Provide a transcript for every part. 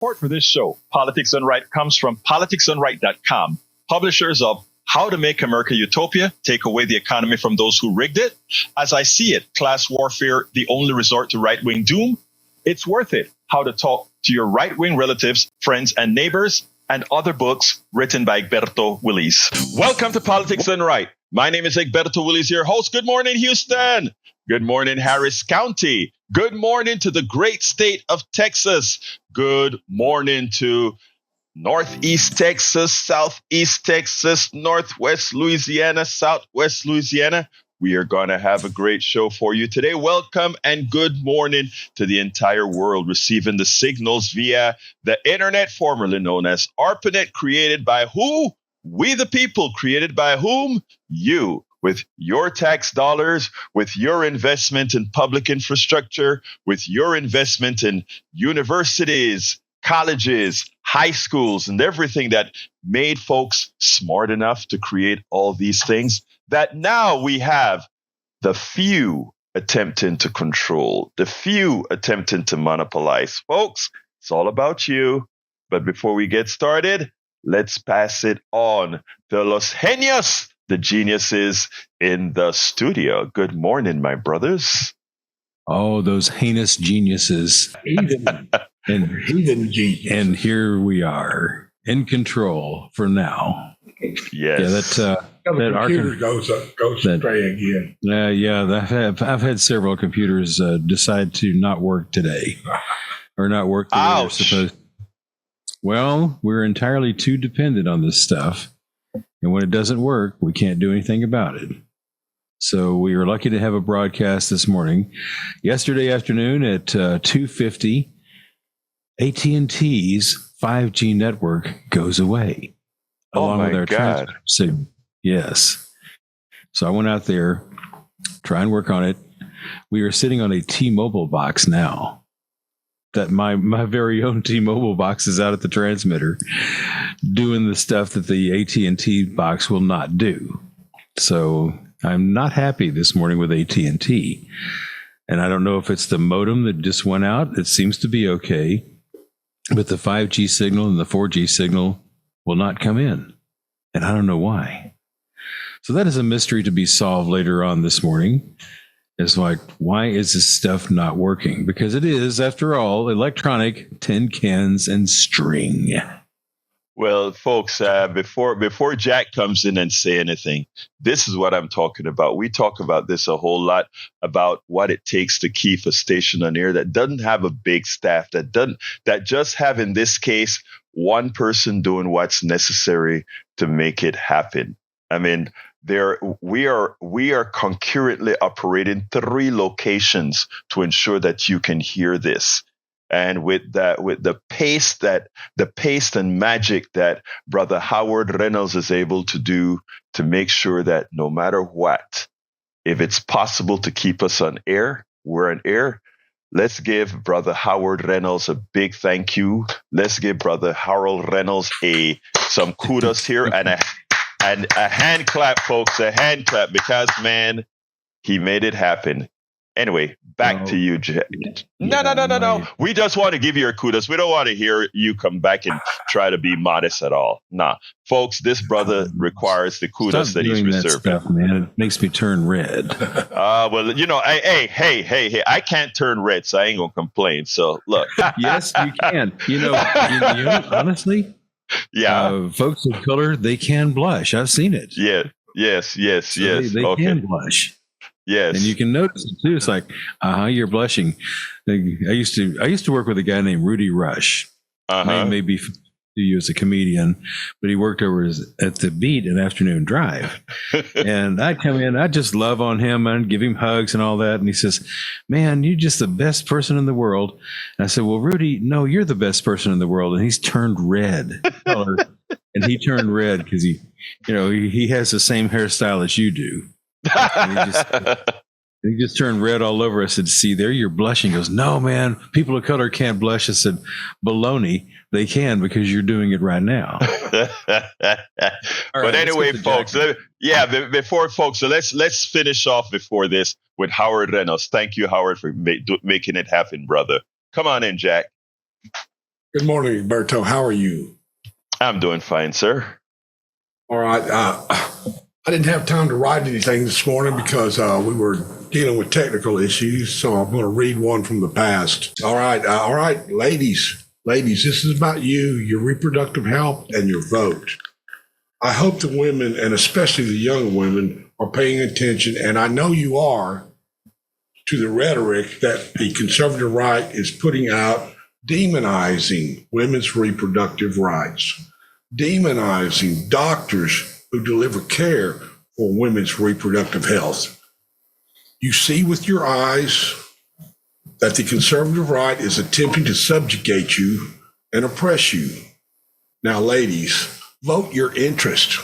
Support for this show, Politics Done Right, comes from politicsdoneright.com, publishers of How to Make America Utopia, Take Away the Economy from Those Who Rigged It. As I See It, Class Warfare, The Only Resort to Right-Wing Doom. It's Worth It, How to Talk to Your Right-Wing Relatives, Friends, and Neighbors, and other books written by Egberto, Willies. Welcome to Politics Done Right. My name is Egberto, Willies, your host. Good morning, Houston. Good morning, Harris County. Good morning to the great state of Texas. Good morning to Northeast Texas, Southeast Texas, Northwest Louisiana, Southwest Louisiana. We are going to have a great show for you today. Welcome and good morning to the entire world receiving the signals via the internet, formerly known as ARPANET, created by who? We the people. Created by whom? You. With your tax dollars, with your investment in public infrastructure, with your investment in universities, colleges, high schools, and everything that made folks smart enough to create all these things that now we have the few attempting to control, the few attempting to monopolize. Folks, it's all about you. But before we get started, let's pass it on to Los Genios, the geniuses in the studio. Good morning, my brothers. Oh, those heinous geniuses. Heathen genius. And here we are in control for now. Yes. Yeah, The computer goes astray again. I've had several computers decide to not work today or not work the way they're supposed to. Well, we're entirely too dependent on this stuff. And when it doesn't work, we can't do anything about it. So we were lucky to have a broadcast this morning. Yesterday afternoon at 2:50, AT&T's 5G network goes away. Along with our transfer signal. Yes. So I went out there, try and work on it. We are sitting on a T-Mobile box now. That my very own T-Mobile box is out at the transmitter doing the stuff that the AT&T box will not do. So I'm not happy this morning with AT&T. And I don't know if it's the modem that just went out. It seems to be okay. But the 5G signal and the 4G signal will not come in. And I don't know why. So that is a mystery to be solved later on this morning. It's like, why is this stuff not working? Because it is, after all, electronic, tin cans, and string. Well, folks, before Jack comes in and say anything, this is what I'm talking about. We talk about this a whole lot, about what it takes to keep a station on air that doesn't have a big staff, that just have, in this case, one person doing what's necessary to make it happen. I mean, we are concurrently operating 3 locations to ensure that you can hear this. And with the pace and magic that Brother Howard Reynolds is able to do to make sure that no matter what, if it's possible to keep us on air, we're on air. Let's give Brother Howard Reynolds a big thank you. Let's give Brother Harold Reynolds some kudos here and a hand clap, folks, a hand clap, because, man, he made it happen. Anyway, back to you, Jack. No. We just want to give you your kudos. We don't want to hear you come back and try to be modest at all. Nah, folks, this brother requires the kudos that he's reserved. That stuff, man. It makes me turn red. Well, hey, I can't turn red, so I ain't gonna complain. So look. Yes, you can. You know, honestly. Yeah. Folks of color, they can blush. I've seen it. Yeah. Yes. So they can blush. Yes. And you can notice it too. It's like, you're blushing. I used to work with a guy named Rudy Rush. Maybe to you as a comedian, but he worked over at the Beat and Afternoon Drive. And I'd come in, I'd just love on him and give him hugs and all that. And he says, "Man, you're just the best person in the world." And I said, "Well, Rudy, no, you're the best person in the world." And he's turned red. And he turned red because he has the same hairstyle as you do. And he just turned red all over. I said, "See there, you're blushing." He goes, "No, man, people of color can't blush." I said, "Baloney, they can, because you're doing it right now." But anyway, folks, before folks, so let's finish off before this with Howard Reynolds. Thank you, Howard, for making it happen, brother. Come on in, Jack. Good morning, Egberto. How are you? I'm doing fine, sir. All right. I didn't have time to write anything this morning because we were dealing with technical issues. So I'm going to read one from the past. All right, ladies, this is about you, your reproductive health, and your vote. I hope the women, and especially the young women, are paying attention, and I know you are, to the rhetoric that the conservative right is putting out, demonizing women's reproductive rights, demonizing doctors who deliver care for women's reproductive health. You see with your eyes that the conservative right is attempting to subjugate you and oppress you. Now, ladies, vote your interest.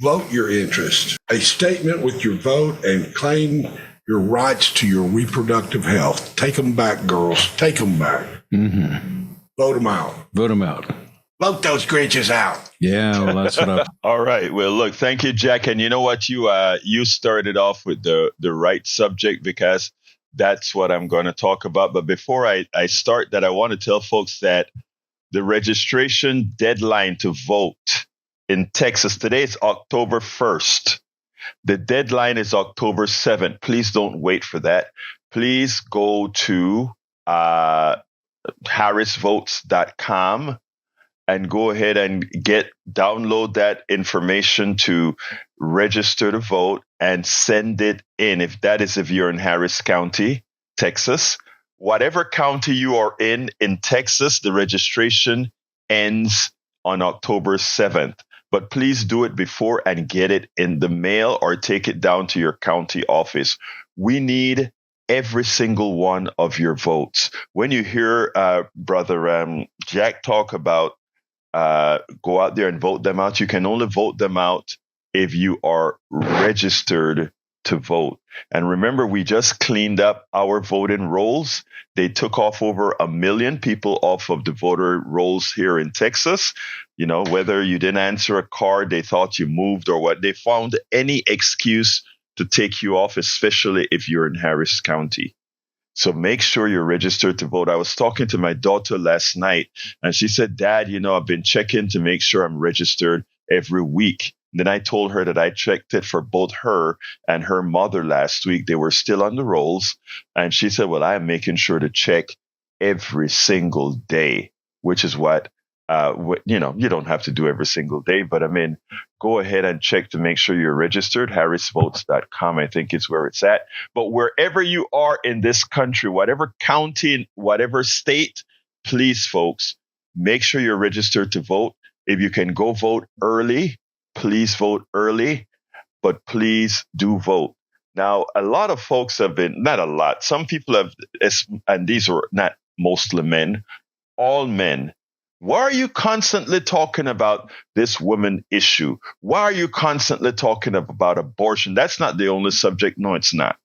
Vote your interest. A statement with your vote and claim your rights to your reproductive health. Take them back, girls. Take them back. Mm-hmm. Vote them out. Vote them out. Vote those Grinches out. Yeah, well, that's what I'm... All right. Well, look, thank you, Jack. And you know what? You started off with the right subject because that's what I'm going to talk about. But before I start that, I want to tell folks that the registration deadline to vote in Texas today is October 1st. The deadline is October 7th. Please don't wait for that. Please go to harrisvotes.com and go ahead and download that information to register to vote and send it in. If you're in Harris County, Texas, whatever county you are in Texas, the registration ends on October 7th. But please do it before and get it in the mail or take it down to your county office. We need every single one of your votes. When you hear Brother Jack talk about go out there and vote them out, you can only vote them out if you are registered to vote. And remember, we just cleaned up our voting rolls. They took off over 1 million people off of the voter rolls here in Texas. You know, whether you didn't answer a card, they thought you moved or what, they found any excuse to take you off, especially if you're in Harris County. So make sure you're registered to vote. I was talking to my daughter last night and she said, Dad, I've been checking to make sure I'm registered every week. Then I told her that I checked it for both her and her mother last week. They were still on the rolls. And she said, well, I am making sure to check every single day, which is what, you don't have to do every single day. But I mean, go ahead and check to make sure you're registered. harrisvotes.com, I think is where it's at. But wherever you are in this country, whatever county, whatever state, please, folks, make sure you're registered to vote. If you can go vote early, please vote early, but please do vote. Now, a lot of folks have been, not a lot, some people have, and these are not mostly men, all men. Why are you constantly talking about this woman issue? Why are you constantly talking about abortion? That's not the only subject. No, it's not.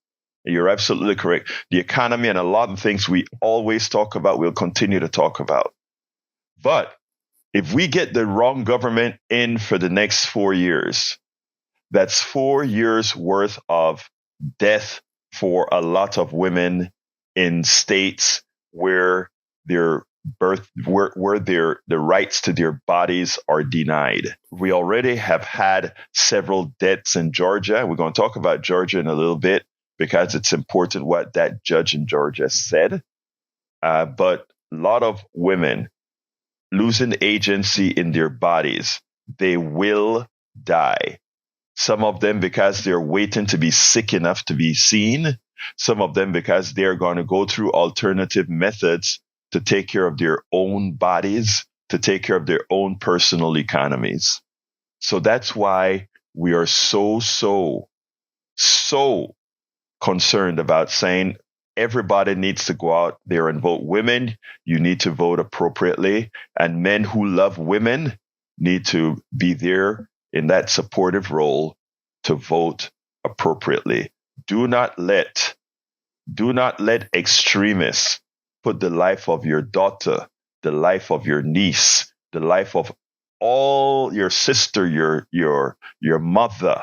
You're absolutely correct. The economy and a lot of things we always talk about, we'll continue to talk about. But if we get the wrong government in for the next 4 years, that's 4 years worth of death for a lot of women in states where the rights to their bodies are denied. We already have had several deaths in Georgia. We're going to talk about Georgia in a little bit because it's important what that judge in Georgia said. But a lot of women losing agency in their bodies, they will die. Some of them because they're waiting to be sick enough to be seen. Some of them because they're going to go through alternative methods to take care of their own bodies, to take care of their own personal economies. So that's why we are so concerned about saying everybody needs to go out there and vote. Women, you need to vote appropriately. And men who love women need to be there in that supportive role to vote appropriately. Do not let extremists put the life of your daughter, the life of your niece, the life of all your sister, your mother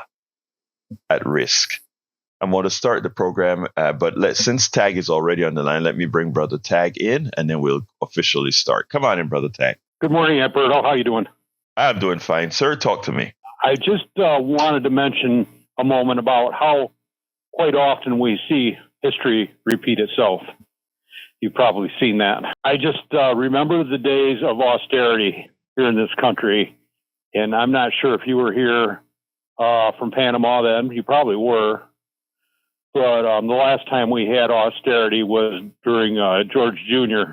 at risk. I'm going to start the program, but since Tag is already on the line, let me bring Brother Tag in, and then we'll officially start. Come on in, Brother Tag. Good morning, Egberto. How you doing? I'm doing fine, sir. Talk to me. I just wanted to mention a moment about how quite often we see history repeat itself. You've probably seen that. I just remember the days of austerity here in this country, and I'm not sure if you were here from Panama then. You probably were. But the last time we had austerity was during George Jr.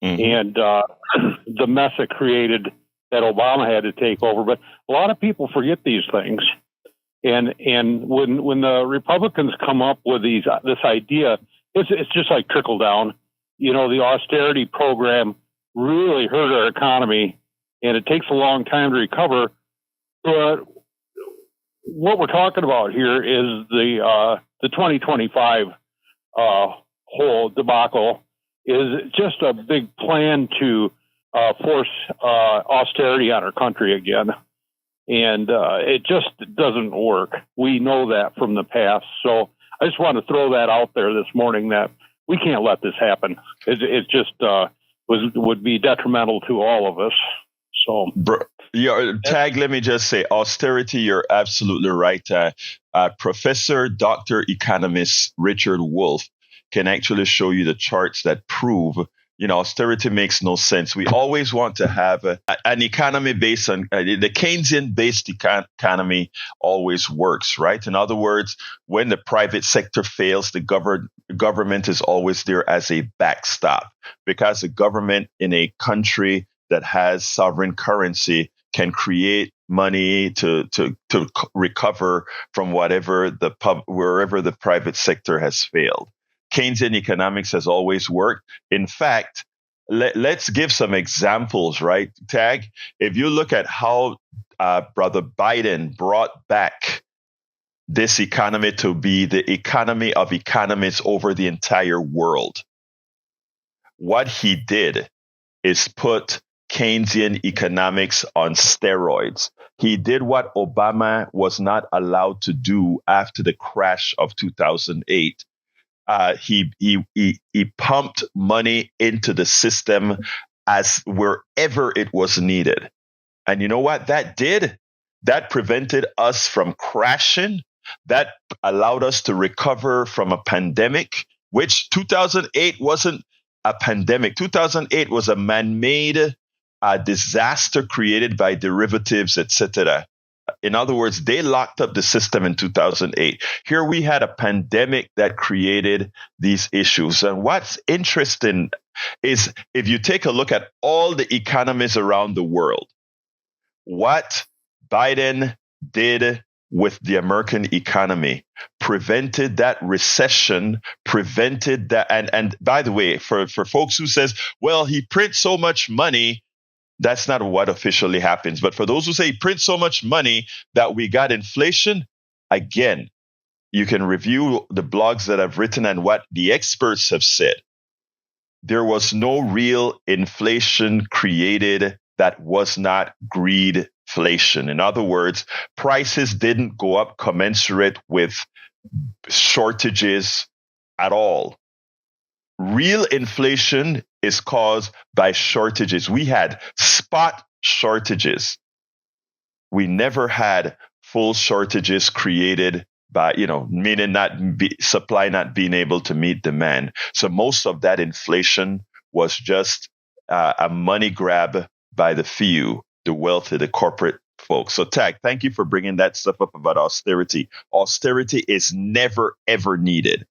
And the mess it created that Obama had to take over. But a lot of people forget these things. And when the Republicans come up with this idea, it's just like trickle down. You know, the austerity program really hurt our economy, and it takes a long time to recover. But what we're talking about here is the 2025 whole debacle is just a big plan to force austerity on our country again. And it just doesn't work. We know that from the past. So I just want to throw that out there this morning that we can't let this happen. It just would be detrimental to all of us. So, Tag, let me just say, austerity, you're absolutely right. Professor, Dr. Economist Richard Wolff can actually show you the charts that prove, austerity makes no sense. We always want to have an economy based on the Keynesian-based economy always works, right? In other words, when the private sector fails, the government is always there as a backstop, because the government in a country that has sovereign currency can create money to recover from wherever the private sector has failed. Keynesian economics has always worked. In fact, let's give some examples, right? Tag, if you look at how Brother Biden brought back this economy to be the economy of economists over the entire world, what he did is put Keynesian economics on steroids. He did what Obama was not allowed to do after the crash of 2008. He pumped money into the system as wherever it was needed. And you know what that did? That prevented us from crashing. That allowed us to recover from a pandemic, which 2008 wasn't a pandemic. 2008 was a man-made disaster created by derivatives, etc. In other words, they locked up the system in 2008. Here we had a pandemic that created these issues. And what's interesting is if you take a look at all the economies around the world, what Biden did with the American economy prevented that recession, prevented that. And by the way, for folks who says, well, he prints so much money, that's not what officially happens. But for those who say he prints so much money that we got inflation, again, you can review the blogs that I've written and what the experts have said. There was no real inflation created that was not greedflation. In other words, prices didn't go up commensurate with shortages at all. Real inflation is caused by shortages. We had spot shortages. We never had full shortages created by, meaning supply not being able to meet demand. So most of that inflation was just a money grab by the few, the wealthy, the corporate folks. So Tag, thank you for bringing that stuff up about austerity. Austerity is never, ever needed.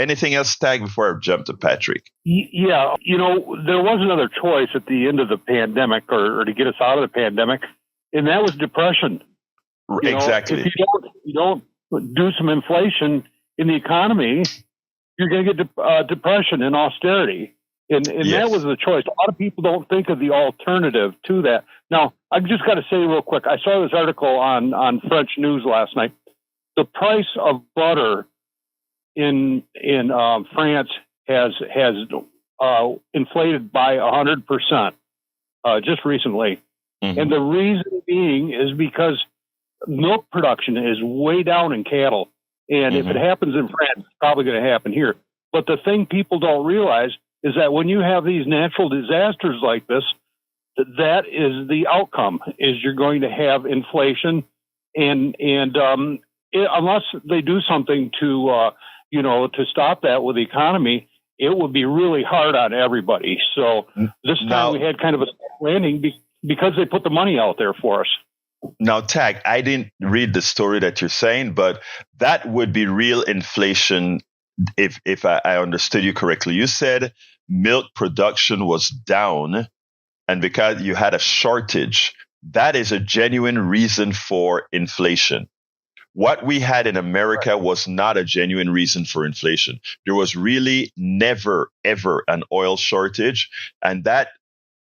Anything else, Tag, before I jump to Patrick? Yeah, there was another choice at the end of the pandemic or to get us out of the pandemic, and that was depression. Exactly. If you don't do some inflation in the economy, you're going to get depression and austerity. And yes, that was the choice. A lot of people don't think of the alternative to that. Now, I've just got to say real quick, I saw this article on French news last night. The price of butter in France has inflated by 100% just recently. Mm-hmm. And the reason being is because milk production is way down in cattle. And if it happens in France, it's probably going to happen here. But the thing people don't realize is that when you have these natural disasters like this, that is the outcome, is you're going to have inflation. And unless they do something to stop that with the economy, it would be really hard on everybody. So this time we had kind of a landing because they put the money out there for us. Now, Tag, I didn't read the story that you're saying, but that would be real inflation if I understood you correctly. You said milk production was down, and because you had a shortage, that is a genuine reason for inflation. What we had in America was not a genuine reason for inflation. There was really never, ever an oil shortage. And that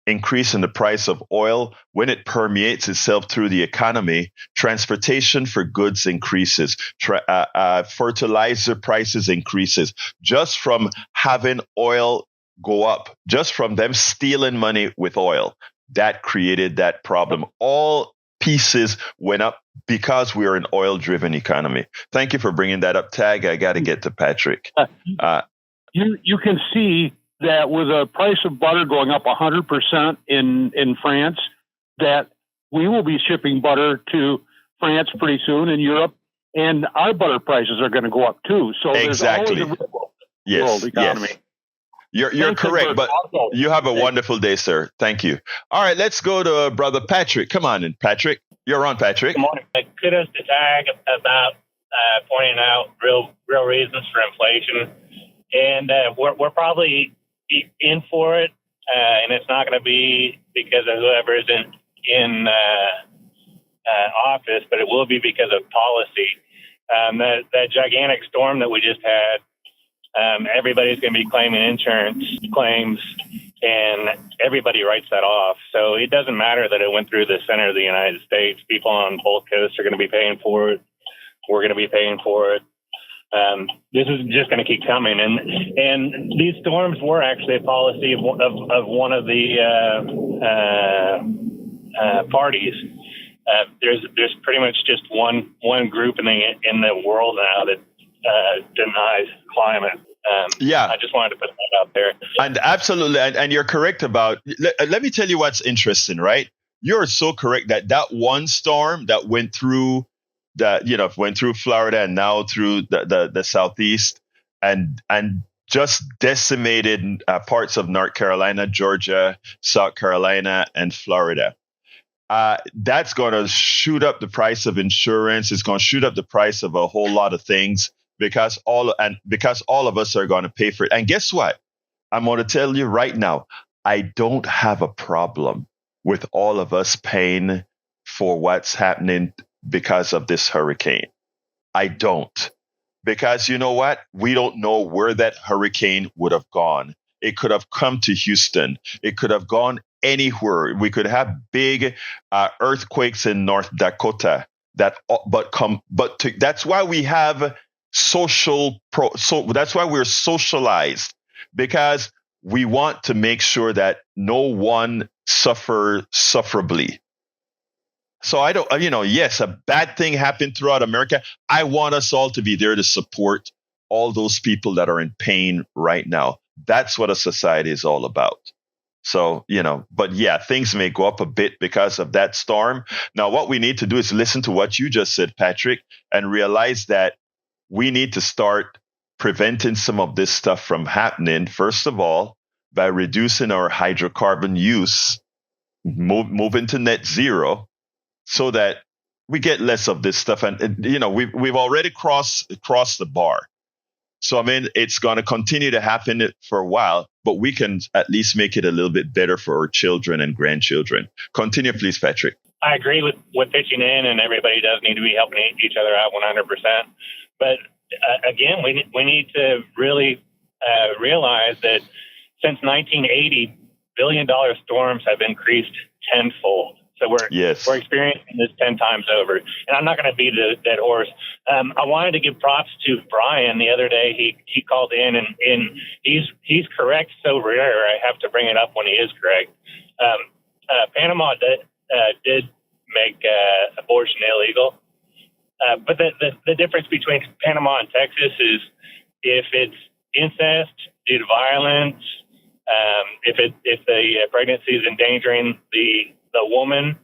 increase in the price of oil, when it permeates itself through the economy, transportation for goods increases, fertilizer prices increases, just from having oil go up, just from them stealing money with oil. That created that problem. All pieces went up because we are an oil-driven economy. Thank you for bringing that up, Tag. I got to get to Patrick. You can see that with the price of butter going up 100% in France, that we will be shipping butter to France pretty soon in Europe, and our butter prices are going to go up too. So exactly. There's always a world economy. Yes. You're correct, but you have a wonderful day, sir. Thank you. All right, let's go to Brother Patrick. Come on in, Patrick. You're on, Patrick. Good morning. Kudos to Tag about pointing out real reasons for inflation, and we're probably in for it, and it's not going to be because of whoever is in office, but it will be because of policy. That gigantic storm that we just had. Everybody's going to be claiming insurance claims, and everybody writes that off. So it doesn't matter that it went through the center of the United States. People on both coasts are going to be paying for it. We're going to be paying for it. This is just going to keep coming, and these storms were actually a policy of one of the parties. There's pretty much just one group in the world now that denies climate. I just wanted to put that out there. And absolutely, and you're correct about. Let me tell you what's interesting, right? You're so correct that one storm that went through Florida and now through the southeast and just decimated parts of North Carolina, Georgia, South Carolina, and Florida. That's going to shoot up the price of insurance. It's going to shoot up the price of a whole lot of things because all of us are going to pay for it. And guess what? I'm going to tell you right now, I don't have a problem with all of us paying for what's happening because of this hurricane. I don't. Because you know what? We don't know where that hurricane would have gone. It could have come to Houston. It could have gone anywhere. We could have big earthquakes in North Dakota. That's why we have that's why we're socialized, because we want to make sure that no one suffers sufferably. So I don't, yes, a bad thing happened throughout America. I want us all to be there to support all those people that are in pain right now. That's what a society is all about. So, but yeah, things may go up a bit because of that storm. Now, what we need to do is listen to what you just said, Patrick, and realize that we need to start preventing some of this stuff from happening, first of all, by reducing our hydrocarbon use, moving to net zero, so that we get less of this stuff. And we've already crossed the bar. So, it's going to continue to happen for a while, but we can at least make it a little bit better for our children and grandchildren. Continue, please, Patrick. I agree with pitching in, and everybody does need to be helping each other out 100%. But again, we need to really realize that since 1980, billion-dollar storms have increased tenfold. So we're experiencing this 10 times over. And I'm not going to beat a dead horse. I wanted to give props to Brian the other day. He called in, and he's correct so rare. I have to bring it up when he is correct. Panama did make abortion illegal. But the difference between Panama and Texas is if it's incest due to violence, if the pregnancy is endangering the woman,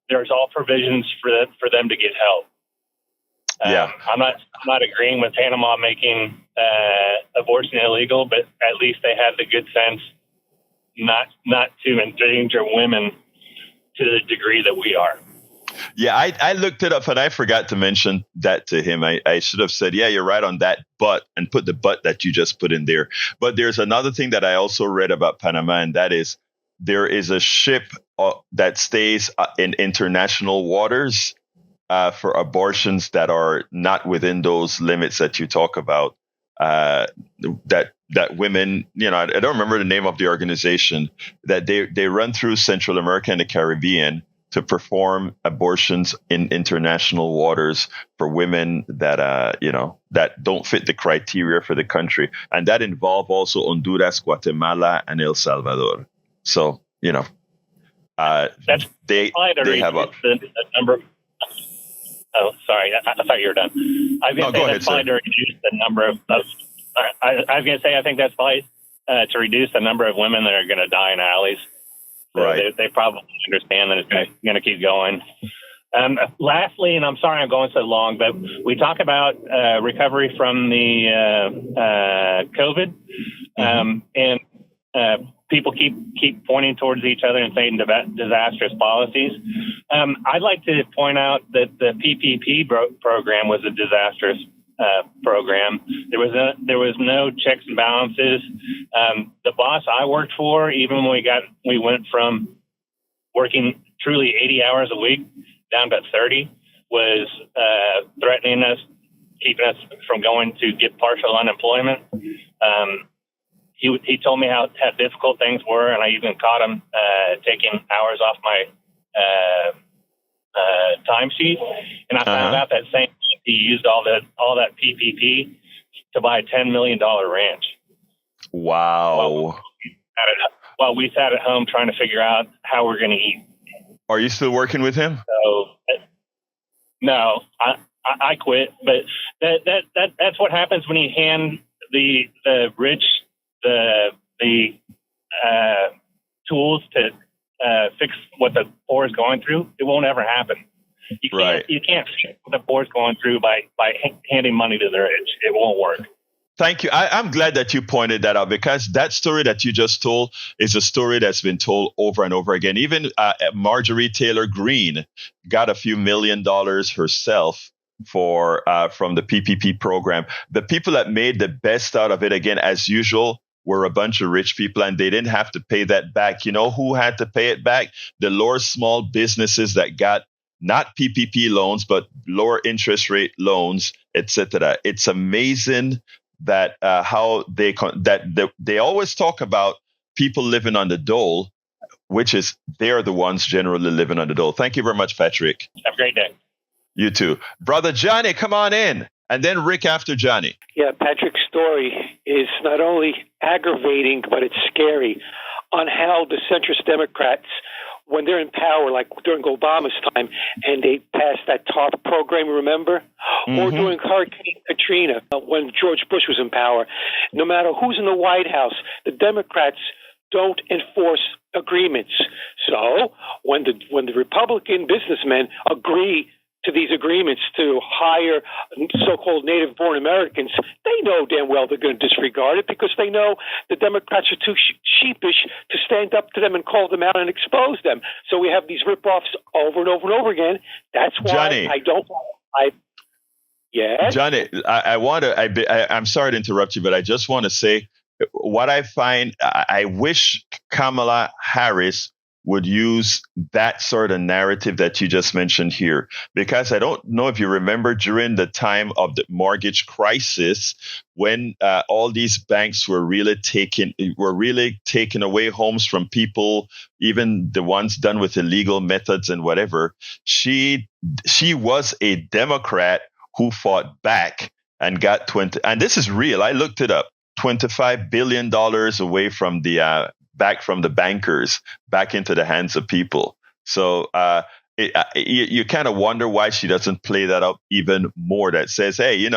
there's all provisions for them to get help. I'm not agreeing with Panama making abortion illegal, but at least they have the good sense not to endanger women to the degree that we are. Yeah, I looked it up and I forgot to mention that to him. I should have said, yeah, you're right on that, but, and put the but that you just put in there. But there's another thing that I also read about Panama, and that is there is a ship that stays in international waters for abortions that are not within those limits that you talk about. That women, I don't remember the name of the organization, that they run through Central America and the Caribbean to perform abortions in international waters for women that that don't fit the criteria for the country, and that involve also Honduras, Guatemala, and El Salvador. So that's they have the number. Oh, sorry, I thought you were done. I was going to say that's probably to reduce the number of. I was going to say I think that's probably to reduce the number of women that are going to die in alleys. So right. They probably understand that it's going to keep going. Lastly, and I'm sorry I'm going so long, but we talk about recovery from the COVID, and people keep pointing towards each other and saying disastrous policies. I'd like to point out that the PPP program was a disastrous program. There was no checks and balances. The boss I worked for, even when we went from working truly 80 hours a week down to 30, was threatening us, keeping us from going to get partial unemployment. He told me how difficult things were, and I even caught him taking hours off my timesheet. And I found out that same month he used all that PPP to buy a $10 million ranch. Wow! While we sat at home trying to figure out how we're going to eat. Are you still working with him? So, no, I quit. But that's what happens when you hand the rich the tools to fix what the poor is going through. It won't ever happen. You can't fix what the poor is going through by handing money to the rich. It won't work. Thank you. I'm glad that you pointed that out, because that story that you just told is a story that's been told over and over again. Even Marjorie Taylor Greene got a few $1 million herself from the PPP program. The people that made the best out of it, again, as usual, were a bunch of rich people, and they didn't have to pay that back. You know who had to pay it back? The lower small businesses that got not PPP loans, but lower interest rate loans, etc. It's amazing that how they always talk about people living on the dole, which is they're the ones generally living on the dole. Thank you very much, Patrick. Have a great day. You too. Brother Johnny, come on in. And then Rick after Johnny. Yeah, Patrick's story is not only aggravating, but it's scary on how the centrist Democrats, when they're in power, like during Obama's time, and they passed that TARP program, remember? Mm-hmm. Or during Hurricane Katrina, when George Bush was in power. No matter who's in the White House, the Democrats don't enforce agreements. So when the Republican businessmen agree to these agreements to hire so-called native-born Americans, they know damn well they're going to disregard it, because they know the Democrats are too sheepish to stand up to them and call them out and expose them. So we have these rip-offs over and over and over again. That's why Johnny, Johnny, I'm sorry to interrupt you, but I just want to say what I find, I wish Kamala Harris would use that sort of narrative that you just mentioned here, because I don't know if you remember during the time of the mortgage crisis, when all these banks were really taking away homes from people, even the ones done with illegal methods and whatever. She was a Democrat who fought back and got and this is real, I looked it up, $25 billion away from back from the bankers, back into the hands of people. So you kind of wonder why she doesn't play that up even more. That says, hey,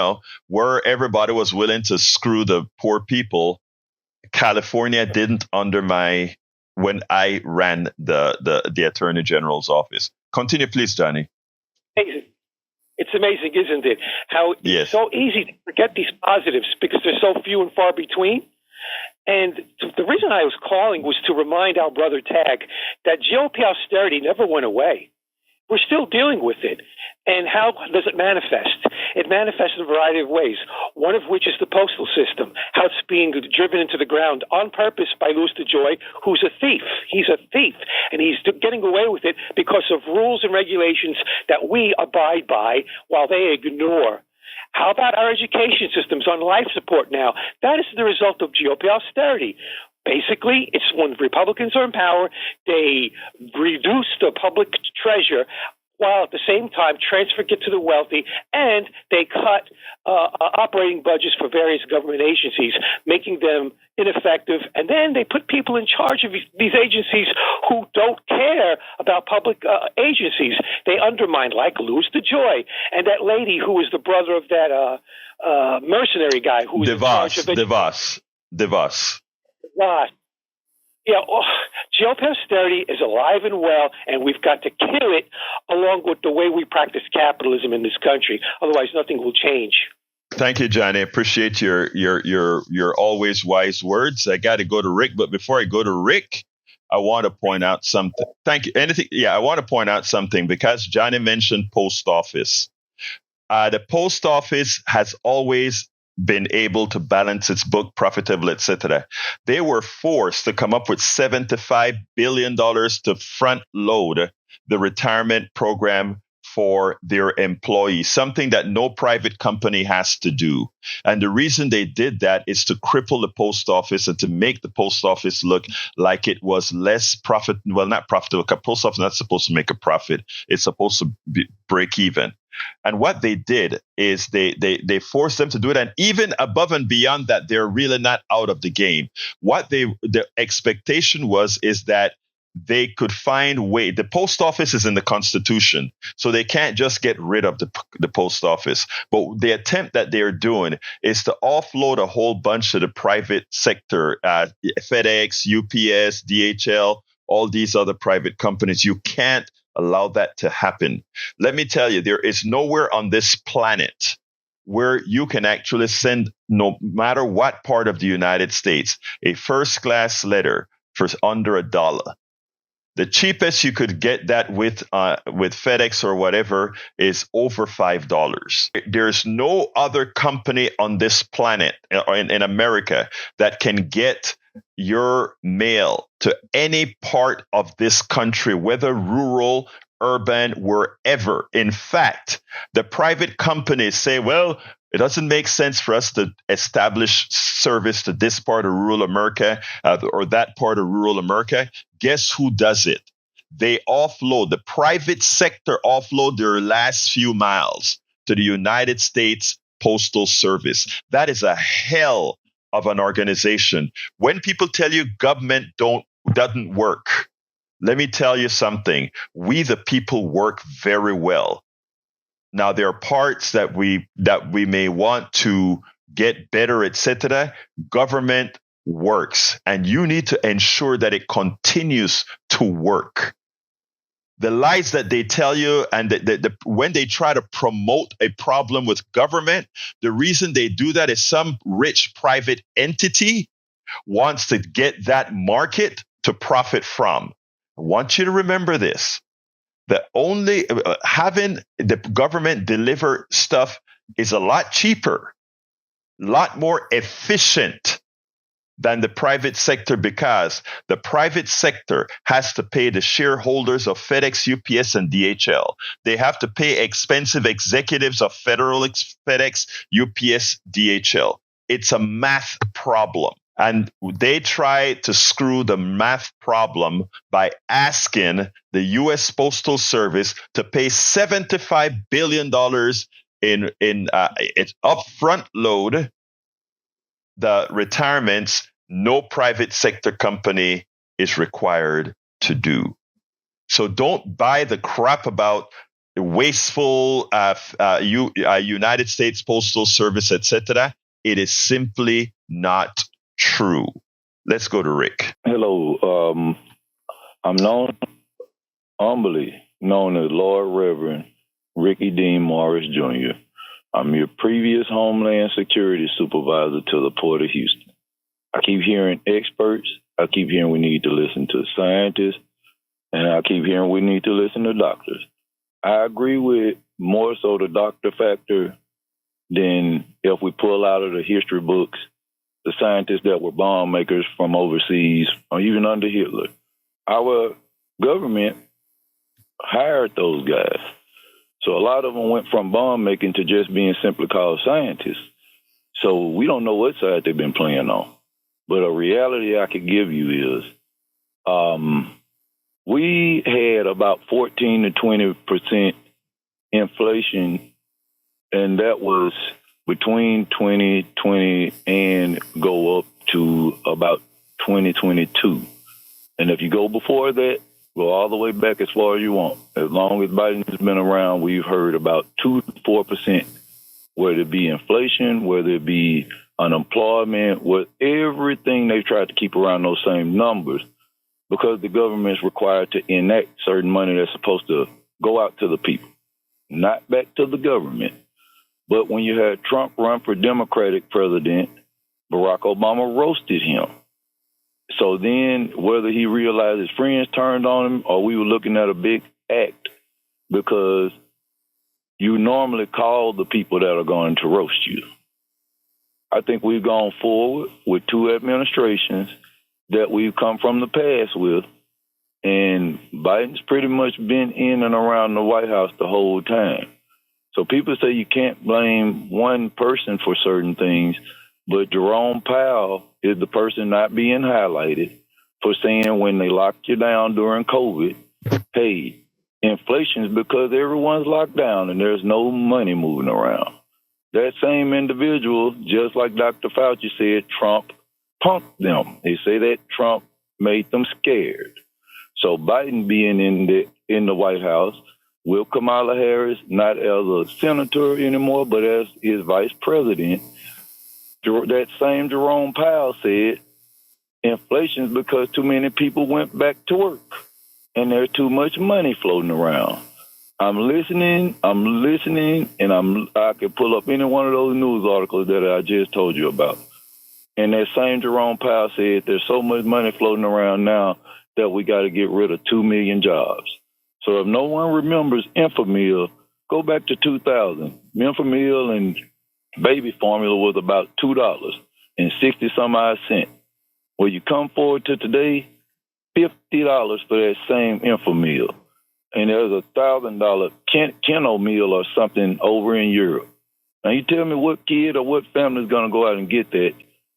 where everybody was willing to screw the poor people, California didn't under when I ran the Attorney General's office. Continue, please, Johnny. It's amazing, isn't it? How it's so easy to forget these positives because they're so few and far between. And the reason I was calling was to remind our brother Tag that GOP austerity never went away. We're still dealing with it. And how does it manifest? It manifests in a variety of ways, one of which is the postal system, how it's being driven into the ground on purpose by Louis DeJoy, who's a thief. He's a thief, and he's getting away with it because of rules and regulations that we abide by while they ignore. How about our education systems on life support now? That is the result of GOP austerity. Basically, it's when Republicans are in power, they reduce the public treasure while at the same time transfer it to the wealthy, and they cut operating budgets for various government agencies, making them ineffective. And then they put people in charge of these agencies who don't care about public agencies. They undermine, like Louis DeJoy and that lady who is the brother of that mercenary guy who was in charge of DeVos. Yeah, GOP austerity is alive and well, and we've got to kill it along with the way we practice capitalism in this country. Otherwise, nothing will change. Thank you, Johnny. I appreciate your always wise words. I got to go to Rick, but before I go to Rick, I want to point out something. Thank you. I want to point out something because Johnny mentioned post office. The post office has always been able to balance its book profitable, etc. They were forced to come up with $75 billion to front load the retirement program for their employees, something that no private company has to do. And the reason they did that is to cripple the post office and to make the post office look like it was less profit. Well, not profitable. The post office is not supposed to make a profit. It's supposed to break even. And what they did is they forced them to do it. And even above and beyond that, they're really not out of the game. What the expectation is that they could find a way. The post office is in the Constitution, so they can't just get rid of the post office. But the attempt that they're doing is to offload a whole bunch of the private sector, FedEx, UPS, DHL, all these other private companies. You can't allow that to happen. Let me tell you, there is nowhere on this planet where you can actually send, no matter what part of the United States, a first class letter for under $1. The cheapest you could get that with FedEx or whatever is over $5. There's no other company on this planet in America that can get your mail to any part of this country, whether rural, urban, wherever. In fact, the private companies say, well, it doesn't make sense for us to establish service to this part of rural America or that part of rural America. Guess who does it? They offload, the private sector offload their last few miles to the United States Postal Service. That is a hell of an organization. When people tell you government doesn't work, let me tell you something. We, the people, work very well. Now, there are parts that we may want to get better, etc. Government works, and you need to ensure that it continues to work. The lies that they tell you, and when they try to promote a problem with government, the reason they do that is some rich private entity wants to get that market to profit from. I want you to remember this. The only having the government deliver stuff is a lot cheaper, a lot more efficient than the private sector, because the private sector has to pay the shareholders of FedEx, UPS, and DHL. They have to pay expensive executives of FedEx, UPS, DHL. It's a math problem. And they try to screw the math problem by asking the U.S. Postal Service to pay $75 billion in upfront load the retirements no private sector company is required to do. So don't buy the crap about the wasteful United States Postal Service, etc. It is simply not true. Let's go to Rick. Hello. I'm humbly known as Lord Reverend Ricky Dean Morris Jr. I'm your previous Homeland Security Supervisor to the Port of Houston. I keep hearing experts. I keep hearing we need to listen to scientists. And I keep hearing we need to listen to doctors. I agree with more so the doctor factor than if we pull out of the history books the scientists that were bomb makers from overseas or even under Hitler. Our government hired those guys. So a lot of them went from bomb making to just being simply called scientists. So we don't know what side they've been playing on. But a reality I could give you is we had about 14 to 20% inflation, and that was between 2020 and go up to about 2022. And if you go before that, go all the way back as far as you want. As long as Biden's been around, we've heard about 2 to 4%, whether it be inflation, whether it be unemployment, with everything they've tried to keep around those same numbers, because the government is required to enact certain money that's supposed to go out to the people, not back to the government. But when you had Trump run for Democratic president, Barack Obama roasted him. So then whether he realized his friends turned on him or we were looking at a big act, because you normally call the people that are going to roast you. I think we've gone forward with 2 administrations that we've come from the past with, and Biden's pretty much been in and around the White House the whole time. So people say you can't blame one person for certain things, but Jerome Powell is the person not being highlighted for saying when they locked you down during COVID, hey, inflation is because everyone's locked down and there's no money moving around. That same individual, just like Dr. Fauci said, Trump punked them. They say that Trump made them scared. So Biden being in the White House with Kamala Harris, not as a senator anymore, but as his vice president, that same Jerome Powell said, inflation is because too many people went back to work and there's too much money floating around. I'm listening, and I can pull up any one of those news articles that I just told you about. And that same Jerome Powell said there's so much money floating around now that we got to get rid of 2 million jobs. So if no one remembers Fmr, go back to 2000. Fmr and baby formula was about $2 and 60 some odd cents. Well, you come forward to today, $50 for that same Fmr. And there's a $1,000 kennel meal or something over in Europe. Now you tell me what kid or what family is going to go out and get that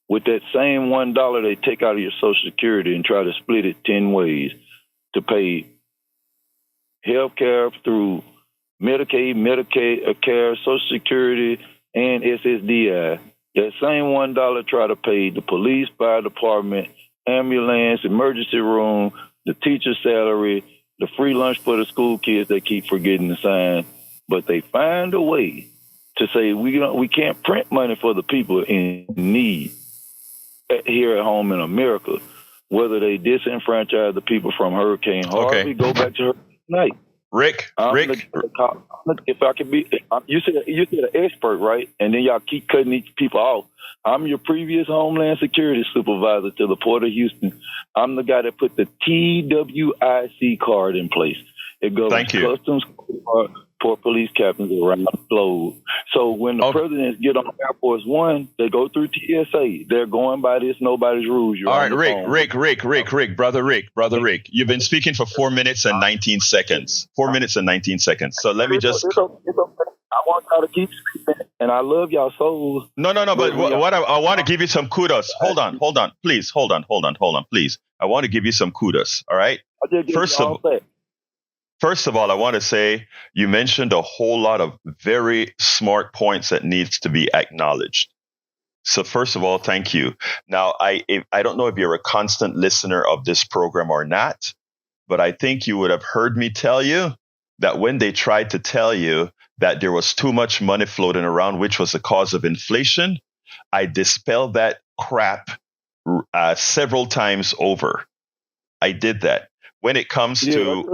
with that same $1 they take out of your Social Security and try to split it 10 ways to pay health care through Medicaid, Medicare, Social Security, and SSDI. That same $1 try to pay the police, fire department, ambulance, emergency room, the teacher's salary, the free lunch for the school kids they keep forgetting to sign. But they find a way to say we can't print money for the people in need here at home in America. Whether they disenfranchise the people from Hurricane Harvey, go back to Hurricane Night. Rick. If I could be, you said an expert, right? And then y'all keep cutting these people off. I'm your previous Homeland Security Supervisor to the Port of Houston. I'm the guy that put the TWIC card in place. It goes customs for police captains around the globe. So when the presidents get on Air Force One, they go through TSA. They're going by this nobody's rules. All right, Rick, brother Rick. You've been speaking for 4 minutes and 19 seconds. 4 minutes and 19 seconds. So let me just. It's okay. I want y'all to keep speaking, and I love y'all souls. No. But what I want to give you some kudos. Hold on. Please, hold on. Please. I want to give you some kudos. All right. First of all, I want to say you mentioned a whole lot of very smart points that needs to be acknowledged. So first of all, thank you. Now, I don't know if you're a constant listener of this program or not, but I think you would have heard me tell you that when they tried to tell you that there was too much money floating around, which was the cause of inflation, I dispelled that crap several times over. I did that. When it comes to...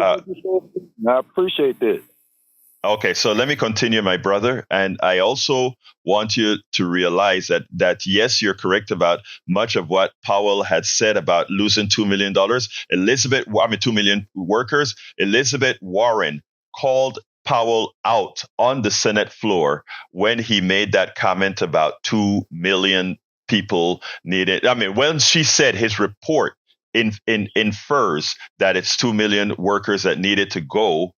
I appreciate that. Okay, so let me continue, my brother. And I also want you to realize that yes, you're correct about much of what Powell had said about losing $2 million. 2 million workers. Elizabeth Warren called Powell out on the Senate floor when he made that comment about 2 million people needed. I mean, when she said his report infers that it's 2 million workers that needed to go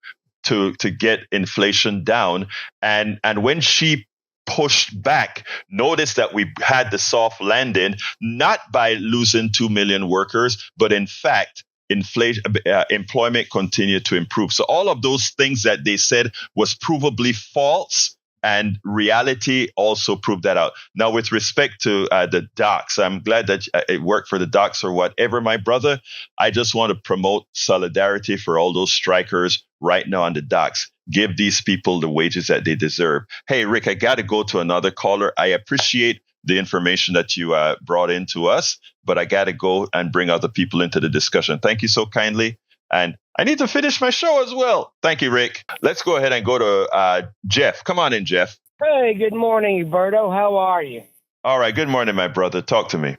to get inflation down. And when she pushed back, notice that we had the soft landing, not by losing 2 million workers, but in fact, employment continued to improve. So all of those things that they said was provably false, and reality also proved that out. Now, with respect to the docs, I'm glad that it worked for the docs or whatever, my brother. I just want to promote solidarity for all those strikers right now on the docks. Give these people the wages that they deserve. Hey, Rick, I got to go to another caller. I appreciate the information that you brought in to us, but I got to go and bring other people into the discussion. Thank you so kindly. And I need to finish my show as well. Thank you, Rick. Let's go ahead and go to Jeff. Come on in, Jeff. Hey, good morning, Egberto. How are you? All right. Good morning, my brother. Talk to me.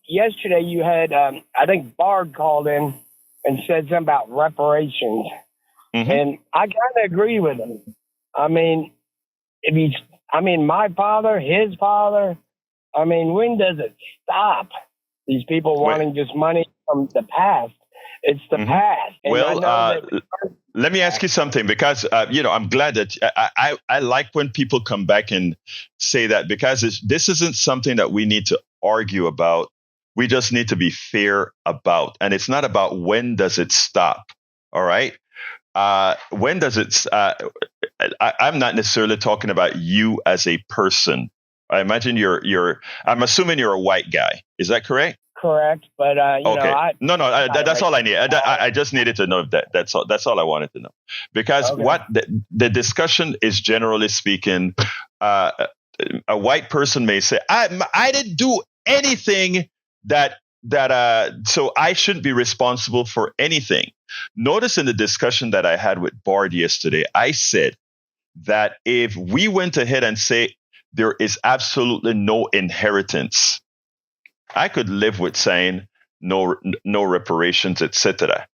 Yesterday you had, I think Bard called in and said something about reparations. Mm-hmm. And I kind of agree with him. I mean, my father, his father, when does it stop? These people wanting just money from the past. It's the past. And well, let me ask you something, because, I'm glad that I like when people come back and say that, because this isn't something that we need to argue about. We just need to be fair about. And it's not about when does it stop. All right. When does it? I'm not necessarily talking about you as a person. I imagine I'm assuming you're a white guy. Is that correct? Correct, but okay. That's all I need. I just needed to know that. That's all I wanted to know, because what the discussion is, generally speaking, a white person may say, I didn't do anything that so I shouldn't be responsible for anything. Notice in the discussion that I had with Bard yesterday, I said that if we went ahead and say there is absolutely no inheritance, I could live with saying no reparations, etc.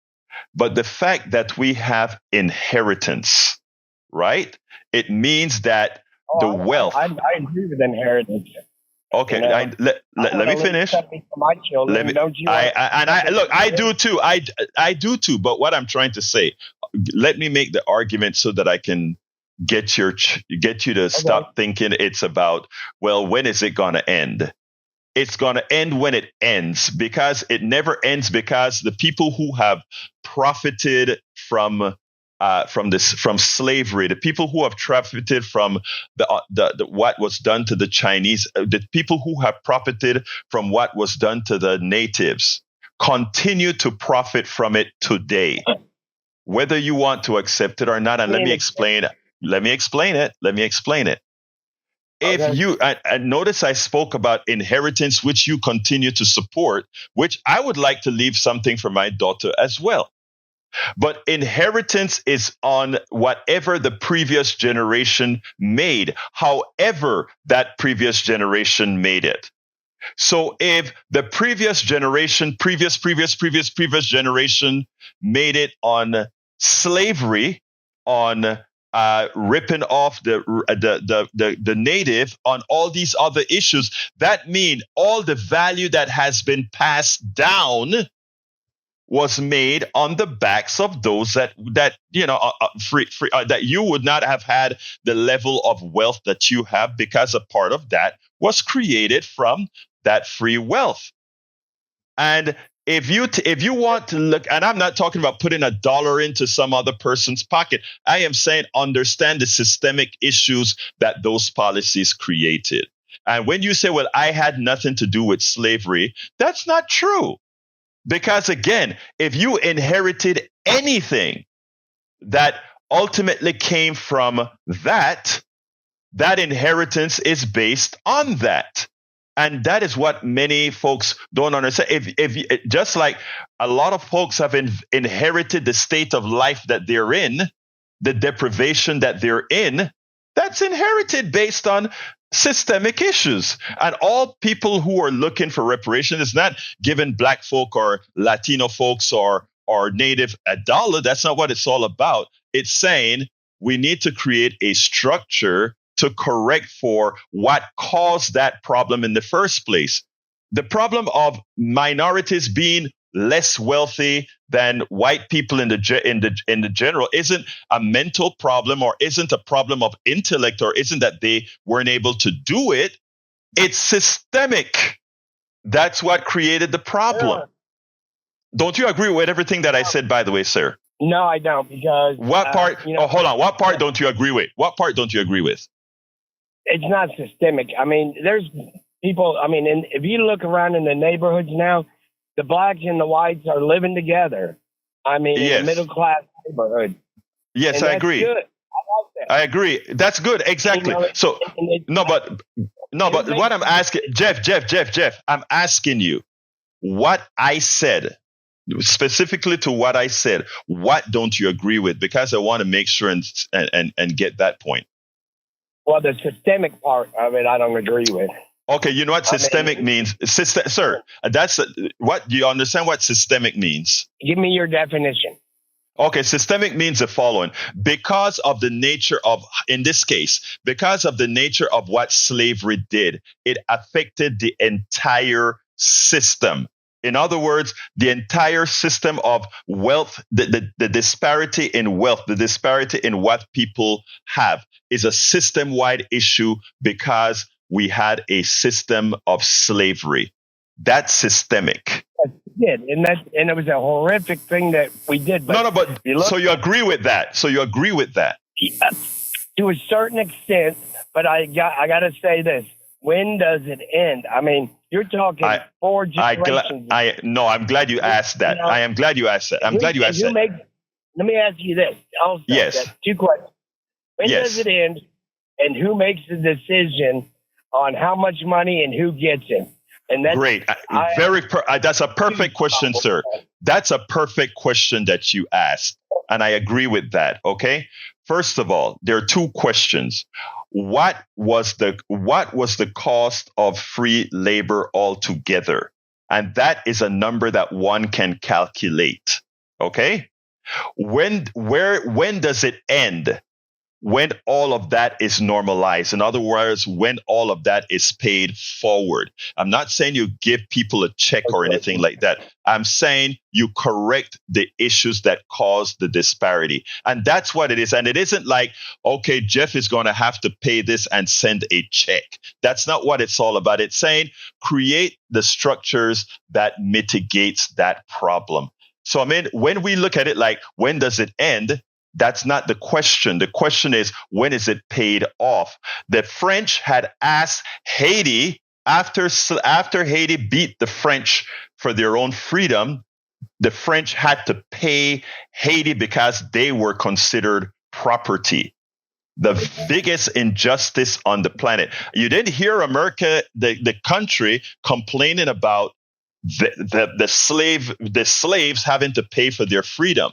But the fact that we have inheritance, right? It means that the wealth. I agree with inheritance. Okay, let me finish. I do too. I do too. But what I'm trying to say, let me make the argument so that I can get you to stop thinking it's about, well, when is it going to end? It's going to end when it ends, because it never ends, because the people who have profited from slavery, the people who have profited from the what was done to the Chinese, the people who have profited from what was done to the natives, continue to profit from it today, whether you want to accept it or not. And let me explain it. If you notice, I spoke about inheritance, which you continue to support, which I would like to leave something for my daughter as well. But inheritance is on whatever the previous generation made, however that previous generation made it. So if the previous generation, previous generation made it on slavery, on ripping off the native, on all these other issues, that means all the value that has been passed down was made on the backs of those that you would not have had the level of wealth that you have, because a part of that was created from that free wealth. And if you want to look, and I'm not talking about putting $1 into some other person's pocket, I am saying understand the systemic issues that those policies created. And when you say, well, I had nothing to do with slavery, that's not true. Because again, if you inherited anything that ultimately came from that inheritance is based on that. And that is what many folks don't understand. If just like a lot of folks have inherited the state of life that they're in, the deprivation that they're in, that's inherited based on systemic issues. And all people who are looking for reparation is not giving Black folk or Latino folks or Native a dollar. That's not what it's all about. It's saying we need to create a structure to correct for what caused that problem in the first place. The problem of minorities being less wealthy than white people in the general isn't a mental problem, or isn't a problem of intellect, or isn't that they weren't able to do it. It's systemic. That's what created the problem. Don't you agree with everything that I said, by the way, sir? No, I don't, because what part? Hold on. What part don't you agree with? What part don't you agree with? It's not systemic. I mean, there's people. I mean, and if you look around in the neighborhoods now, the blacks and the whites are living together. I mean, in a middle class neighborhood. Yes, and I agree. Good. I like that. I agree. That's good. Exactly. So but what I'm asking, Jeff, I'm asking you what I said, specifically to what I said. What don't you agree with? Because I want to make sure and get that point. Well, the systemic part of it, I don't agree with. Okay, you know what systemic means? Sir, that's what, do you understand what systemic means? Give me your definition. Okay, systemic means the following. Because of the nature of, in this case, because of the nature of what slavery did, it affected the entire system. In other words, the entire system of wealth, the disparity in wealth, the disparity in what people have is a system-wide issue because we had a system of slavery. That's systemic. Did and it was a horrific thing that we did. But so you agree with that? So you agree with that? Yeah, to a certain extent, but I got to say this: when does it end? I mean, you're talking 4 generations. I'm glad you asked that. I am glad you asked that. I'm glad you asked that. Let me ask you this. Also, yes. 2 questions. When does it end, and who makes the decision on how much money and who gets it? And that's great. That's a perfect question, sir. That's a perfect question that you asked. And I agree with that. Okay. First of all, there are 2 questions. What was the cost of free labor altogether? And that is a number that one can calculate. Okay. When does it end? When all of that is normalized. In other words, when all of that is paid forward. I'm not saying you give people a check or anything like that. I'm saying you correct the issues that cause the disparity. And that's what it is. And it isn't like, okay, Jeff is going to have to pay this and send a check. That's not what it's all about. It's saying create the structures that mitigates that problem. So, I mean, when we look at it like, when does it end? That's not the question. The question is, when is it paid off? The French had asked Haiti, after Haiti beat the French for their own freedom, the French had to pay Haiti because they were considered property. The biggest injustice on the planet. You didn't hear America, the country, complaining about the slaves having to pay for their freedom.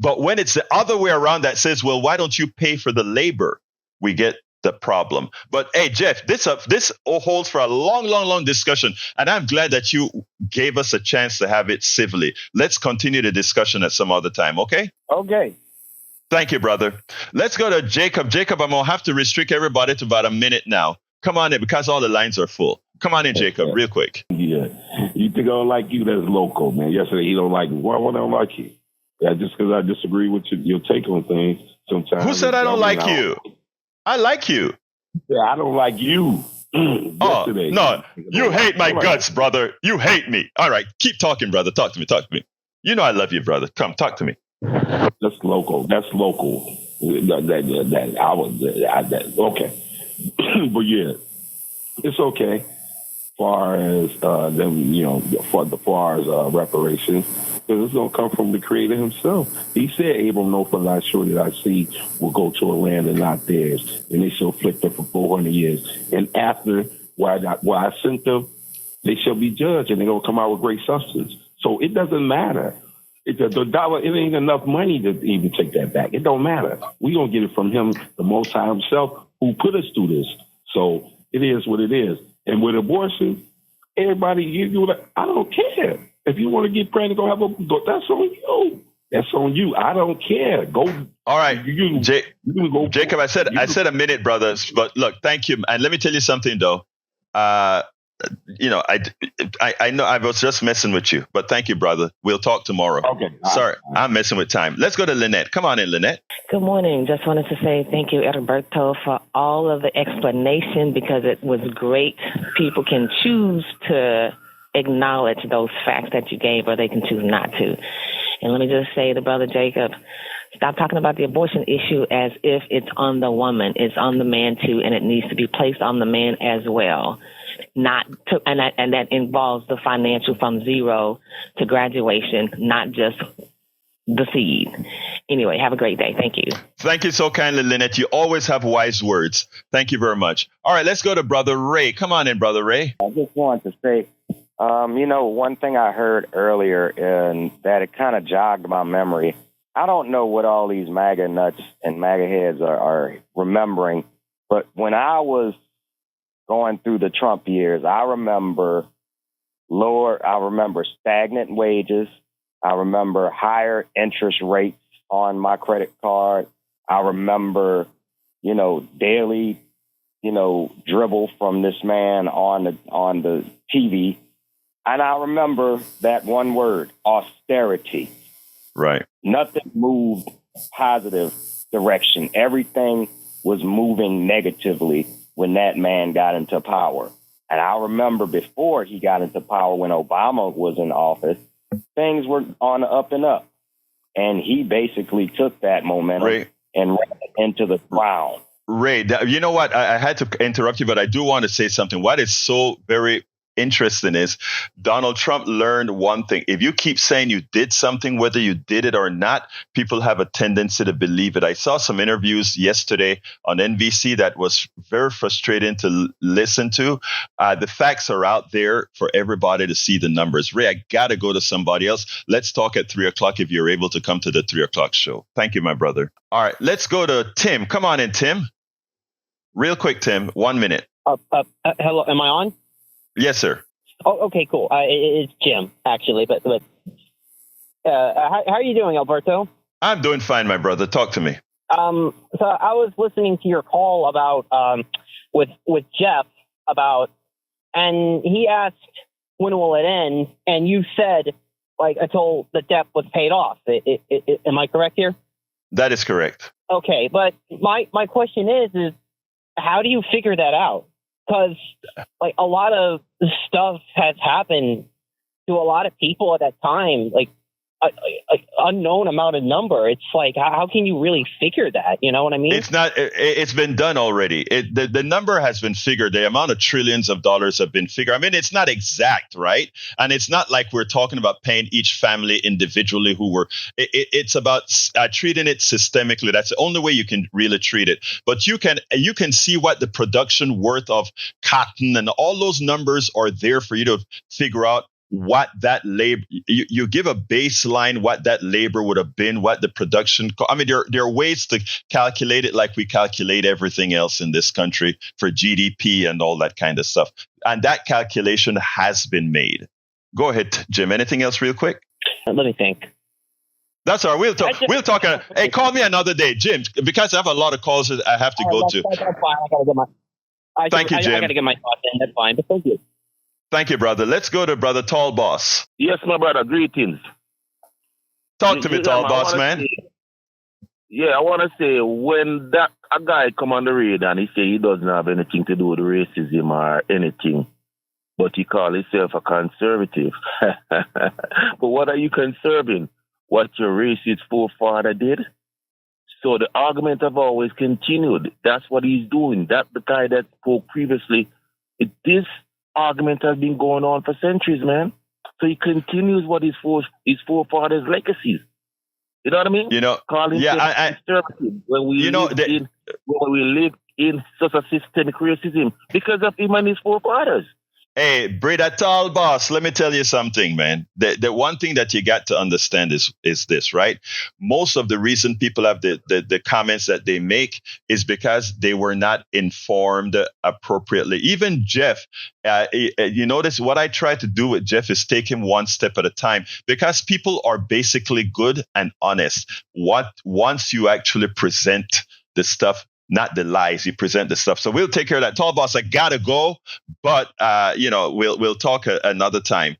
But when it's the other way around that says, well, why don't you pay for the labor? We get the problem. But hey, Jeff, this holds for a long discussion. And I'm glad that you gave us a chance to have it civilly. Let's continue the discussion at some other time. Okay? Okay. Thank you, brother. Let's go to Jacob. Jacob, I'm going to have to restrict everybody to about a minute now. Come on in because all the lines are full. Come on in, Jacob, real quick. Yeah. You think I don't like you? That's local, man. Yesterday, he don't like me. Why would I don't like you? Yeah, just because I disagree with your take on things sometimes. Who said I don't like you? I like you. Yeah, I don't like you. Yesterday. No, you hate my guts, brother. You hate me. All right, keep talking, brother. Talk to me. You know I love you, brother. Come, talk to me. That's local. Okay. But yeah, it's okay. far as them, far as reparations, because it's going to come from the Creator Himself. He said, "Abram, no for thy sure that I see will go to a land and not theirs, and they shall afflict them for 400 years. And after where I sent them, they shall be judged, and they're going to come out with great substance." So it doesn't matter. The dollar, it ain't enough money to even take that back. It don't matter. We're going to get it from Him, the Most High Himself, who put us through this. So it is what it is. And with abortion, everybody, I don't care. If you want to get pregnant, that's on you. That's on you. I don't care. Go. All right. Jacob, I said a minute, brothers. But look, thank you. And let me tell you something, though. I know I was just messing with you, but thank you, brother. We'll talk tomorrow. Okay. Sorry, I'm messing with time. Let's go to Lynette. Come on in, Lynette. Good morning. Just wanted to say thank you, Egberto, for all of the explanation, because it was great. People can choose to acknowledge those facts that you gave, or they can choose not to. And let me just say to Brother Jacob, stop talking about the abortion issue as if it's on the woman. It's on the man, too, and it needs to be placed on the man as well. And that involves the financial from zero to graduation, not just the seed. Anyway, have a great day. Thank you. Thank you so kindly, Lynette. You always have wise words. Thank you very much. All right, let's go to Brother Ray. Come on in, Brother Ray. I just wanted to say, one thing I heard earlier, and that it kind of jogged my memory. I don't know what all these MAGA nuts and MAGA heads are remembering, but when I was going through the Trump years, I remember stagnant wages. I remember higher interest rates on my credit card. I remember, daily, dribble from this man on the TV. And I remember that one word, austerity. Right. Nothing moved positive direction. Everything was moving negatively when that man got into power. And I remember before he got into power, when Obama was in office, things were on the up and up. And he basically took that momentum and ran it into the ground. Ray, you know what? I had to interrupt you, but I do want to say something. What is so very interesting is Donald Trump learned one thing. If you keep saying you did something, whether you did it or not, people have a tendency to believe it. I saw some interviews yesterday on NBC that was very frustrating to listen to. The facts are out there for everybody to see the numbers. Ray, I got to go to somebody else. Let's talk at 3:00 if you're able to come to the 3:00 show. Thank you, my brother. All right, let's go to Tim. Come on in, Tim. Real quick, Tim, 1 minute. Hello, am I on? Yes, sir. Oh, okay, cool. It's Jim, actually. But how are you doing, Egberto? I'm doing fine, my brother. Talk to me. So I was listening to your call about with Jeff and he asked when will it end, and you said until the debt was paid off. Am I correct here? That is correct. Okay, but my question is how do you figure that out? Because a lot of stuff has happened to a lot of people at that time, unknown amount of number. It's how can you really figure that? You know what I mean? It's not. It's been done already. The number has been figured. The amount of trillions of dollars have been figured. I mean, it's not exact, right? And it's not like we're talking about paying each family individually it's about treating it systemically. That's the only way you can really treat it. But you can see what the production worth of cotton and all those numbers are there for you to figure out what that labor, you give a baseline, what that labor would have been, what the production. I mean, there are ways to calculate it like we calculate everything else in this country for GDP and all that kind of stuff. And that calculation has been made. Go ahead, Jim. Anything else real quick? Let me think. That's all right. We'll talk. Hey, call me another day, Jim, because I have a lot of calls that I have to go to. That's fine. Thank you, Jim. I got to get my thoughts in. That's fine. But thank you. Thank you, brother. Let's go to Brother Tall Boss. Yes, my brother. Greetings. Talk to me, Tall Boss, man. I want to say, when a guy come on the radar and he say he doesn't have anything to do with racism or anything, but he call himself a conservative. But what are you conserving? What your racist forefather did? So the argument have always continued. That's what he's doing. That's the guy that spoke previously. This argument has been going on for centuries, man. So he continues what his forefathers' legacies. You know what I mean? Calling conservative when we live in such a systemic racism because of him and his forefathers. Hey, Breda Tall boss, let me tell you something, man. The one thing that you got to understand is this, right? Most of the reason people have the comments that they make is because they were not informed appropriately. Even Jeff, you notice what I try to do with Jeff is take him one step at a time, because people are basically good and honest. Once you actually present the stuff, not the lies, you present the stuff. So we'll take care of that. Tall boss, I gotta go, but we'll talk another time.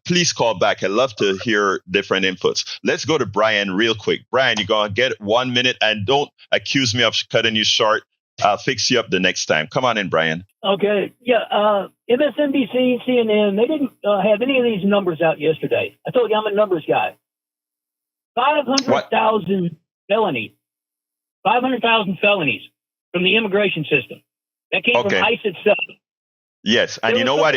Please call back. I love to hear different inputs. Let's go to Brian real quick. Brian, you're gonna get 1 minute, and don't accuse me of cutting you short. I'll fix you up the next time. Come on in, Brian. Okay. Yeah. MSNBC, CNN, they didn't have any of these numbers out yesterday. I told you I'm a numbers guy. 500,000 felonies. 500,000 felonies from the immigration system. That came from ICE itself. Yes, and you know what?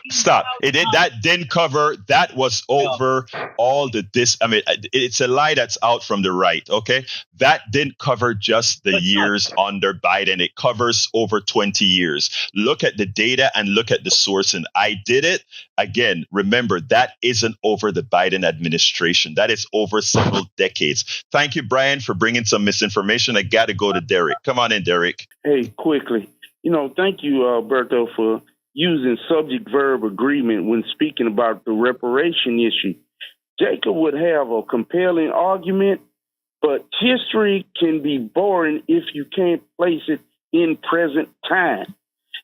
Stop. That didn't cover. That was over all the I mean, it's a lie that's out from the right. Okay, that didn't cover just the years under Biden. It covers over 20 years. Look at the data and look at the source. And I did it again. Remember, that isn't over the Biden administration. That is over several decades. Thank you, Brian, for bringing some misinformation. I got to go to Derek. Come on in, Derek. Hey, quickly. Thank you, Berto, for using subject-verb agreement when speaking about the reparation issue. Jacob would have a compelling argument, but history can be boring if you can't place it in present time.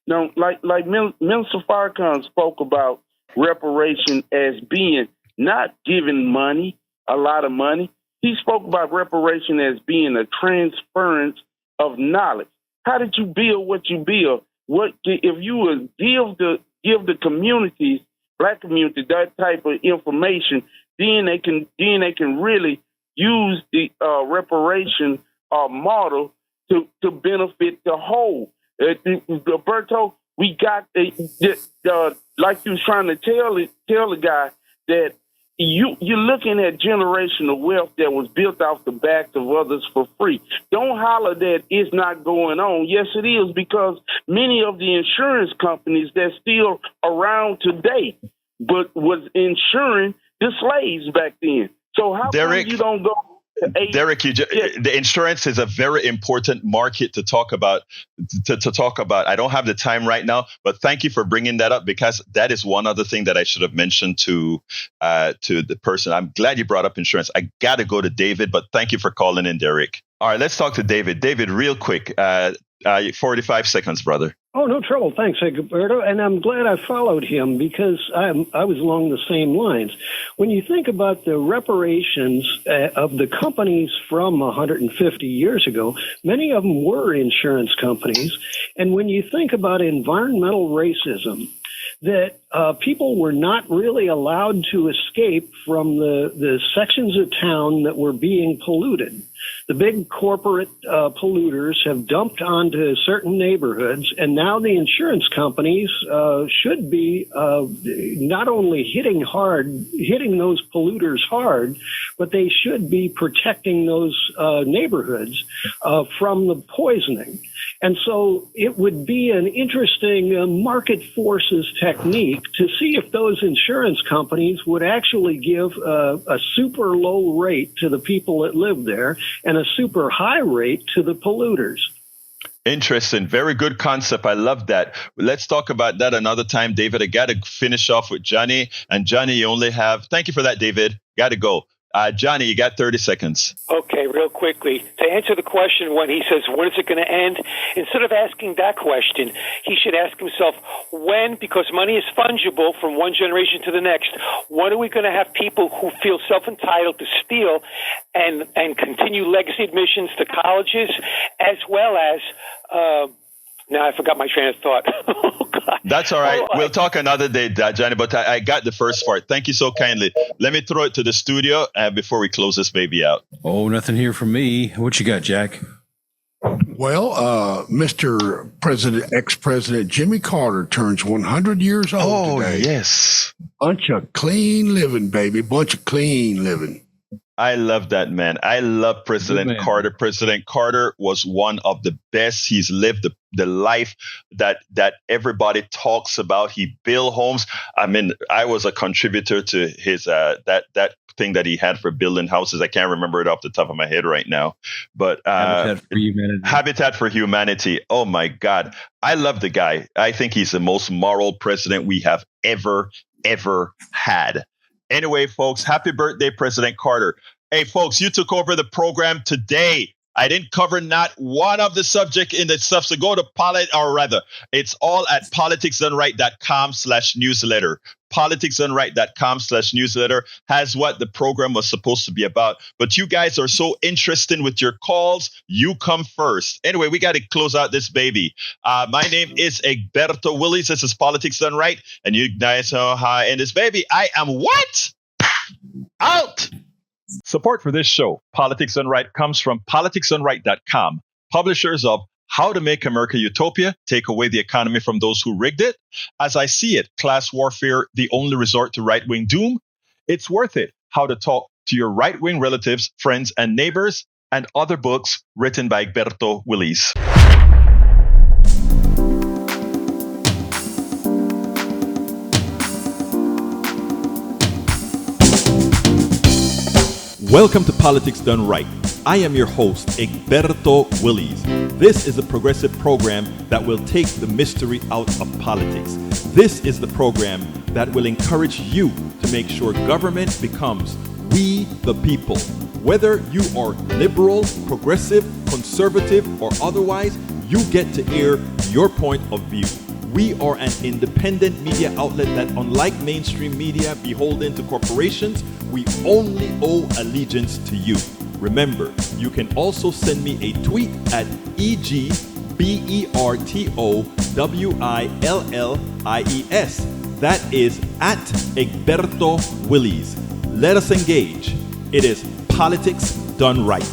Now, like Minister Farrakhan spoke about reparation as being not giving money, a lot of money. He spoke about reparation as being a transference of knowledge. How did you build what you build? What if you would give the communities, black community, that type of information? Then they can really use the reparation model to benefit the whole. Berto, we got like you was trying to tell the guy that you're looking at generational wealth that was built off the backs of others for free. Don't holler that it's not going on. Yes, it is, because many of the insurance companies that's still around today, but was insuring the slaves back then. So how come you don't go? Derek, the insurance is a very important market to talk about. To talk about, I don't have the time right now, but thank you for bringing that up, because that is one other thing that I should have mentioned to the person. I'm glad you brought up insurance. I got to go to David, but thank you for calling in, Derek. All right, let's talk to David. David, real quick, 45 seconds, brother. Oh, no trouble. Thanks, Egberto. And I'm glad I followed him, because I was along the same lines. When you think about the reparations of the companies from 150 years ago, many of them were insurance companies. And when you think about environmental racism, that people were not really allowed to escape from the sections of town that were being polluted. The big corporate polluters have dumped onto certain neighborhoods, and now the insurance companies should be not only hitting those polluters hard, but they should be protecting those neighborhoods from the poisoning. And so it would be an interesting market forces technique to see if those insurance companies would actually give a super low rate to the people that live there and a super high rate to the polluters. Interesting. Very good concept. I love that. Let's talk about that another time, David. I got to finish off with Johnny. And Johnny, you only have, thank you for that, David. Got to go. Johnny, you got 30 seconds. Okay, real quickly. To answer the question when he says, when is it going to end? Instead of asking that question, he should ask himself, when, because money is fungible from one generation to the next, when are we going to have people who feel self-entitled to steal and continue legacy admissions to colleges, as well as... now I forgot my train of thought. Oh, God. That's all right. We'll talk another day, Johnny, but I got the first part. Thank you so kindly. Let me throw it to the studio before we close this baby out. Oh, nothing here from me. What you got, Jack? Well, Mr. President, ex-President Jimmy Carter turns 100 years old today. Yes. Bunch of clean living, baby. Bunch of clean living. I love that, man. I love President Carter. President Carter was one of the best. He's lived the life that everybody talks about. He built homes. I mean, I was a contributor to his that thing that he had for building houses. I can't remember it off the top of my head right now. But Habitat for Humanity. Habitat for Humanity. Oh my God. I love the guy. I think he's the most moral president we have ever had. Anyway, folks, happy birthday, President Carter. Hey, folks, you took over the program today. I didn't cover not one of the subject in the stuff. So go to it's all at politicsdoneright.com/newsletter. Politicsdoneright.com/newsletter has what the program was supposed to be about. But you guys are so interesting with your calls. You come first. Anyway, we got to close out this baby. My name is Egberto Willies. This is Politics Done Right. And you guys know how I end this baby. I am what? Out. Support for this show, Politics Done Right, comes from politicsdoneright.com, publishers of How to Make America Utopia, Take Away the Economy from Those Who Rigged It. As I See It, Class Warfare, The Only Resort to Right-Wing Doom. It's Worth It, How to Talk to Your Right-Wing Relatives, Friends, and Neighbors, and other books written by Egberto Willies. Welcome to Politics Done Right. I am your host, Egberto Willies. This is a progressive program that will take the mystery out of politics. This is the program that will encourage you to make sure government becomes we the people. Whether you are liberal, progressive, conservative, or otherwise, you get to air your point of view. We are an independent media outlet that, unlike mainstream media beholden to corporations, we only owe allegiance to you. Remember, you can also send me a tweet at EGBERTOWILLIES. That is at Egberto Willies. Let us engage. It is Politics Done Right.